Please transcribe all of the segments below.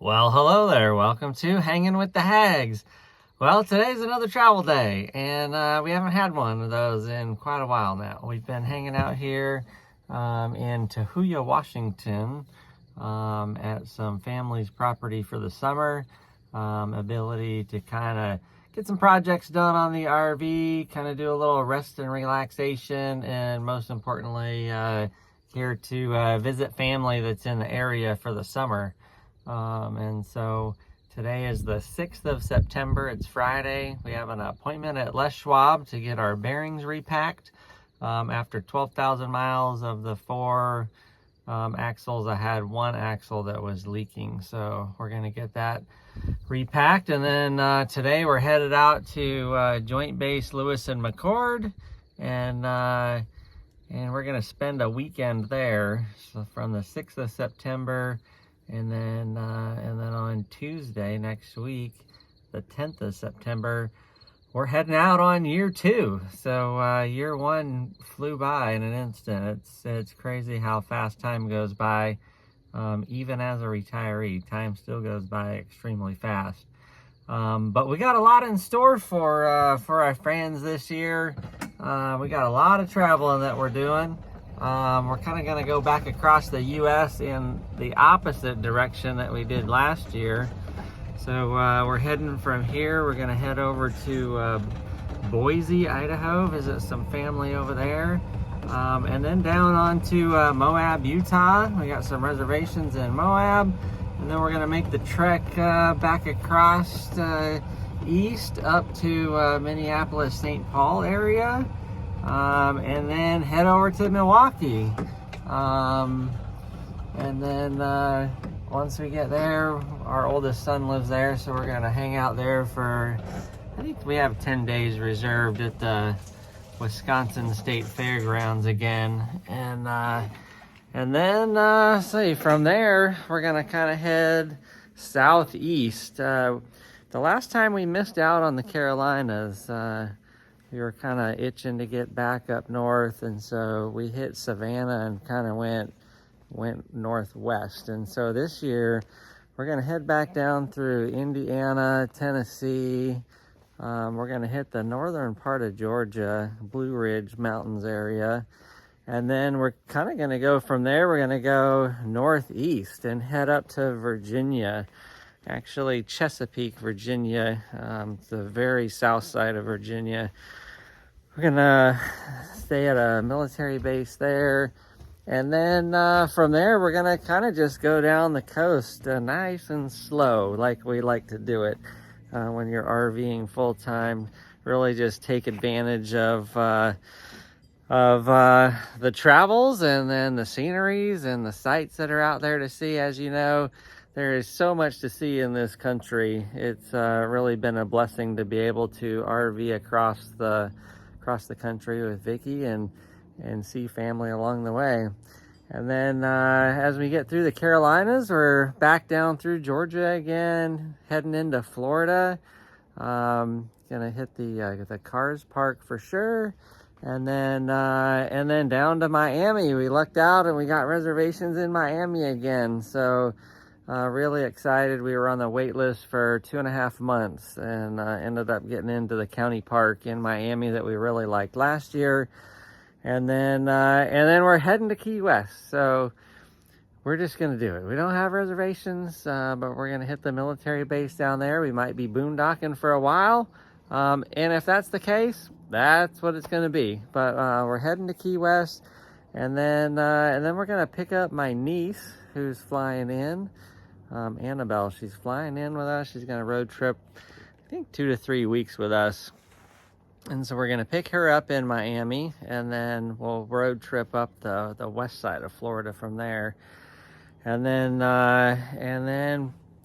Well, hello there. Welcome to Hanging with the Hags. Well, today's another travel day, and we haven't had one of those in quite a while now. We've been hanging out here in Tahuya, Washington, at some family's property for the summer. Ability to kind of get some projects done on the RV, kind of do a little rest and relaxation, and most importantly, here to visit family that's in the area for the summer. And so today is the 6th of September. It's Friday. We have an appointment at Les Schwab to get our bearings repacked. After 12,000 miles of the four axles, I had one axle that was leaking. So we're going to get that repacked. And then today we're headed out to Joint Base Lewis and McChord. And we're going to spend a weekend there. So from the 6th of September. And then on Tuesday next week, the 10th of September, we're heading out on year 2. So year 1 flew by in an instant. It's crazy how fast time goes by. Even as a retiree, time still goes by extremely fast. But we got a lot in store for our fans this year. We got a lot of traveling that we're doing. We're kind of going to go back across the U.S. in the opposite direction that we did last year. So we're heading from here. We're going to head over to Boise, Idaho, visit some family over there. And then down on to Moab, Utah. We got some reservations in Moab. And then we're going to make the trek back across east up to Minneapolis, St. Paul area. And then head over to Milwaukee. And then once we get there, our oldest son lives there, so we're gonna hang out there for, I think we have 10 days reserved at the Wisconsin State Fairgrounds again. And then see, from there, we're gonna kind of head southeast. The last time we missed out on the Carolinas, we were kind of itching to get back up north, and so we hit Savannah and kind of went northwest. And so this year we're going to head back down through Indiana, Tennessee. We're going to hit the northern part of Georgia, Blue Ridge Mountains area, and then we're kind of going to go from there. We're going to go northeast and head up to Virginia, actually Chesapeake, Virginia, the very south side of Virginia. We're gonna stay at a military base there, and then from there we're gonna kind of just go down the coast nice and slow, like we like to do it when you're RVing full time. Really just take advantage of the travels, and then the sceneries and the sights that are out there to see. As you know, there is so much to see in this country. It's really been a blessing to be able to RV across the country with Vicky and see family along the way. And then as we get through the Carolinas, we're back down through Georgia again, heading into Florida. Gonna hit the Cars Park for sure. And then down to Miami. We lucked out and we got reservations in Miami again. So really excited. We were on the wait list for 2.5 months and ended up getting into the county park in Miami that we really liked last year. And then we're heading to Key West. So we're just going to do it. We don't have reservations, but we're going to hit the military base down there. We might be boondocking for a while. And if that's the case, that's what it's going to be. But we're heading to Key West. And then we're going to pick up my niece who's flying in. Annabelle, she's flying in with us. She's going to road trip, I think 2 to 3 weeks with us. And so we're going to pick her up in Miami, and then we'll road trip up the west side of Florida from there. And then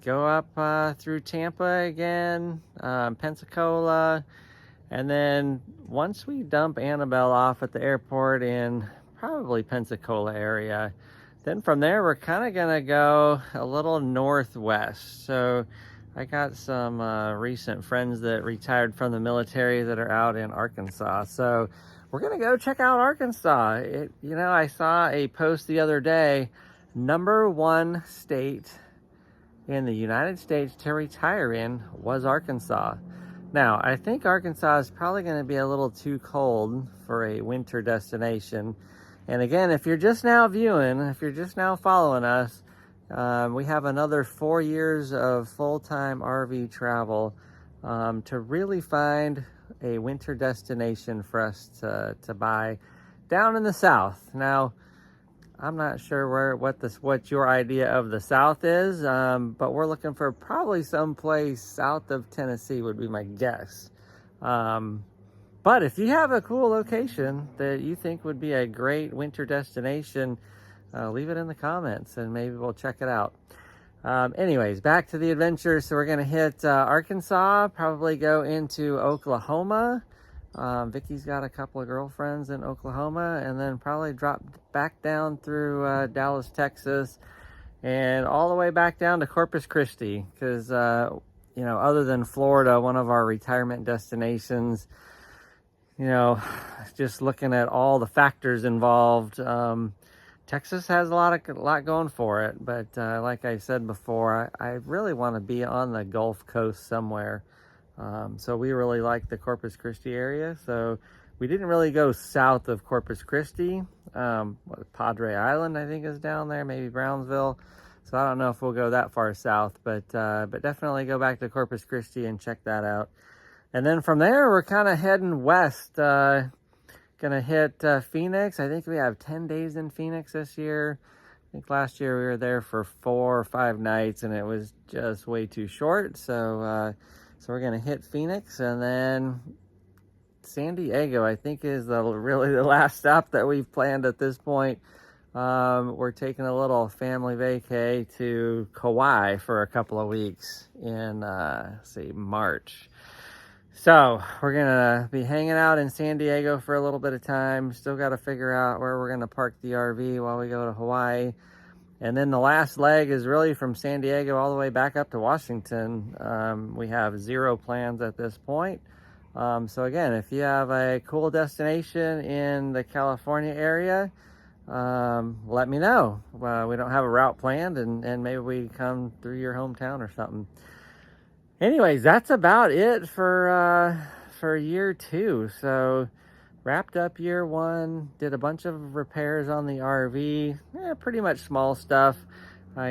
go up through Tampa again, Pensacola. And then once we dump Annabelle off at the airport in probably Pensacola area, then from there, we're kind of going to go a little northwest. So I got some recent friends that retired from the military that are out in Arkansas. So we're going to go check out Arkansas. I saw a post the other day, #1 state in the United States to retire in was Arkansas. Now, I think Arkansas is probably going to be a little too cold for a winter destination. And again, if you're just now viewing, if you're just now following us, we have another 4 years of full-time RV travel to really find a winter destination for us to buy down in the South. Now, I'm not sure what your idea of the South is, but we're looking for probably someplace south of Tennessee would be my guess. But if you have a cool location that you think would be a great winter destination, leave it in the comments and maybe we'll check it out. Anyways, back to the adventure. So we're going to hit Arkansas, probably go into Oklahoma. Vicky's got a couple of girlfriends in Oklahoma, and then probably drop back down through Dallas, Texas, and all the way back down to Corpus Christi, because you know, other than Florida, one of our retirement destinations, you know, just looking at all the factors involved, Texas has a lot going for it. But like I said before, I really want to be on the Gulf Coast somewhere. So we really like the Corpus Christi area. So we didn't really go south of Corpus Christi. Padre Island, I think, is down there, maybe Brownsville. So I don't know if we'll go that far south, but definitely go back to Corpus Christi and check that out. And then from there, we're kind of heading west. Gonna hit Phoenix. I think we have 10 days in Phoenix this year. I think last year we were there for 4 or 5 nights and it was just way too short. So we're gonna hit Phoenix, and then San Diego, I think, is really the last stop that we've planned at this point. We're taking a little family vacay to Kauai for a couple of weeks in, say, March. So we're gonna be hanging out in San Diego for a little bit of time. Still got to figure out where we're gonna park the RV while we go to Hawaii. And then the last leg is really from San Diego all the way back up to Washington. We have 0 plans at this point. So again, if you have a cool destination in the California area, let me know. We don't have a route planned, and maybe we come through your hometown or something. Anyways, that's about it for year 2. So wrapped up year 1, did a bunch of repairs on the RV, pretty much small stuff. I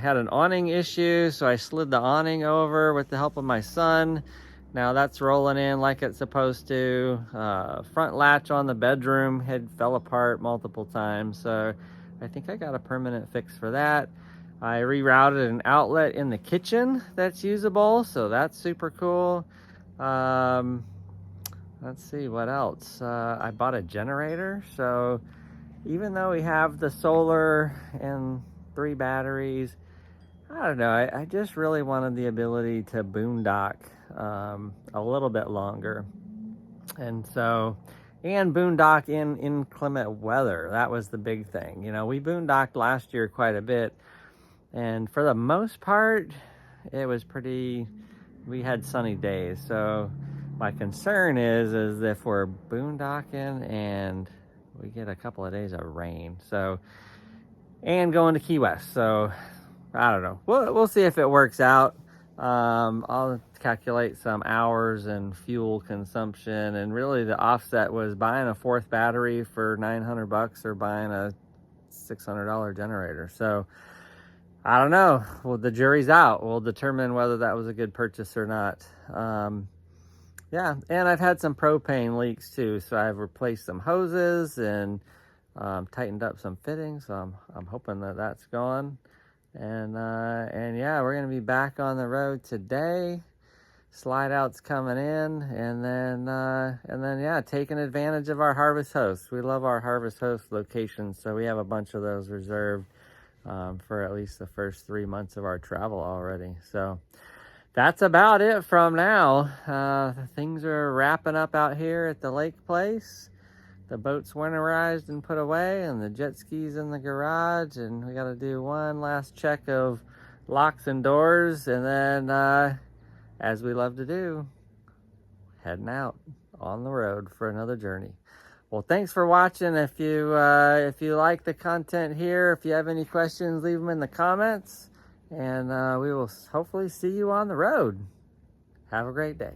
had an awning issue, so I slid the awning over with the help of my son. Now that's rolling in like it's supposed to. Front latch on the bedroom fell apart multiple times, so I think I got a permanent fix for that. I rerouted an outlet in the kitchen that's usable, so that's super cool. Let's see what else. I bought a generator, so even though we have the solar and 3 batteries, I don't know, I just really wanted the ability to boondock a little bit longer. And boondock in inclement weather. That was the big thing. You know, we boondocked last year quite a bit, and for the most part, it was we had sunny days. So my concern is if we're boondocking and we get a couple of days of rain, and going to Key West. So I don't know. We'll see if it works out. I'll calculate some hours and fuel consumption, and really the offset was buying a 4th battery for $900 or buying a $600 generator. So I don't know. Well, the jury's out. We'll determine whether that was a good purchase or not. Yeah, and I've had some propane leaks too, so I've replaced some hoses and tightened up some fittings. So I'm hoping that that's gone. And yeah, we're gonna be back on the road today. Slide out's coming in, and then yeah, taking advantage of our Harvest Host. We love our Harvest Host locations, so we have a bunch of those reserved for at least the first 3 months of our travel already. So that's about it from now. Things are wrapping up out here at the lake place. The boat's winterized and put away, and the jet skis in the garage, and we got to do one last check of locks and doors, and then as we love to do, heading out on the road for another journey. Well, thanks for watching. If you like the content here, if you have any questions, leave them in the comments, and we will hopefully see you on the road. Have a great day.